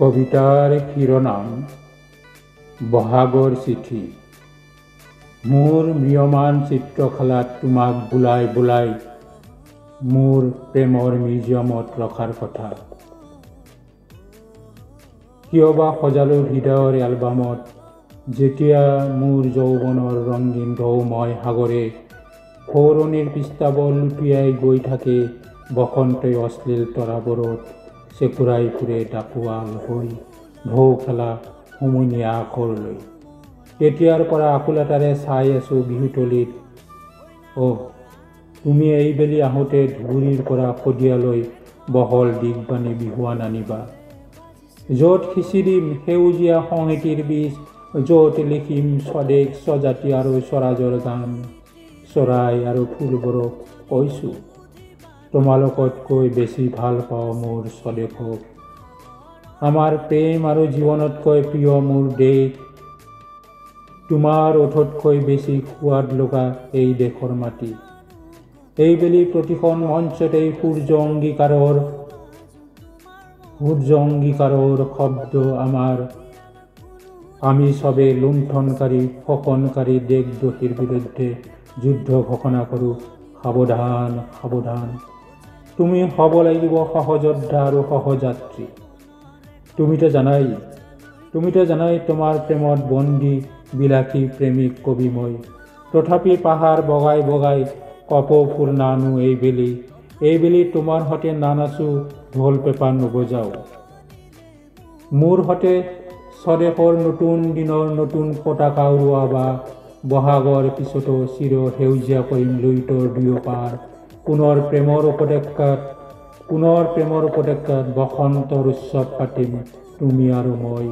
কবিতাৰ শিৰোনাম বহাগৰ চিঠি। মোৰ ম্ৰিয়মান চিত্ৰশালাত তোমাক বোলাই বোলাই মোৰ প্ৰেমৰ মিউজিয়ামত ৰখাৰ কথা। কিয় বা সজালো হৃদয়ৰ এলবামত, যেতিয়া মোৰ যৌৱনৰ ৰঙীন ঢৌময় সাগৰে সৌৰণিৰ পৃষ্ঠাবোৰ লুটিয়াই গৈ থাকে বসন্তই অশ্লীল তৰাবোৰত চেকুৰাই ফুৰে ডাকুৱাল হৈ ঢৌ খেলা হুমুনিয়া আখৰলৈ। তেতিয়াৰ পৰা আকুলতাৰে চাই আছো বিহুতলিত। তুমি এইবেলি আহোঁতে ধুবুৰীৰ পৰা শদিয়ালৈ বহল দিগবাণী বিহুৱান আনিবা, য'ত সিঁচি দিম সেউজীয়া সংহতিৰ বীজ, য'ত লিখিম স্বদেশ স্বজাতি আৰু স্বৰাজৰ গান। চৰাই আৰু ফুলবোৰক কৈছোঁ, তোমালোকতকৈ বেছি ভাল পাওঁ মোৰ স্বদেশক। আমাৰ প্ৰেম আৰু জীৱনতকৈ প্ৰিয় মোৰ দেশ, তোমাৰ ওঠতকৈ বেছি সোৱাদ লগা এই দেশৰ মাটি। এইবেলি প্ৰতিখন মঞ্চতেই সূৰ্য অংগীকাৰৰ শব্দ আমাৰ। আমি চবে লুণ্ঠনকাৰী শোষণকাৰী দেশদ্ৰোহীৰ বিৰুদ্ধে যুদ্ধ ঘোষণা কৰোঁ। সাৱধান সাৱধান, তুমি হ'ব লাগিব সহযোদ্ধা আৰু সহযাত্ৰী। তুমিতো জানাই তোমাৰ প্ৰেমত বন্দী বিলাসী প্ৰেমিক কবি মই। তথাপি পাহাৰ বগাই বগাই কপৌফুল নানো এইবেলি তোমাৰ সতে নানাচো, ঢোল পেঁপা নবজাও। মোৰ সতে স্বদেশৰ নতুন দিনৰ নতুন পতাকা উৰুৱাবা। বহাগৰ পিছতো চিৰ সেউজীয়া কৰিম লুইতৰ দুয়োপাৰ। পুনৰ প্ৰেমৰ উপত্যকাত বসন্তৰ উৎসৱ পাতিম, তুমি আৰু মই।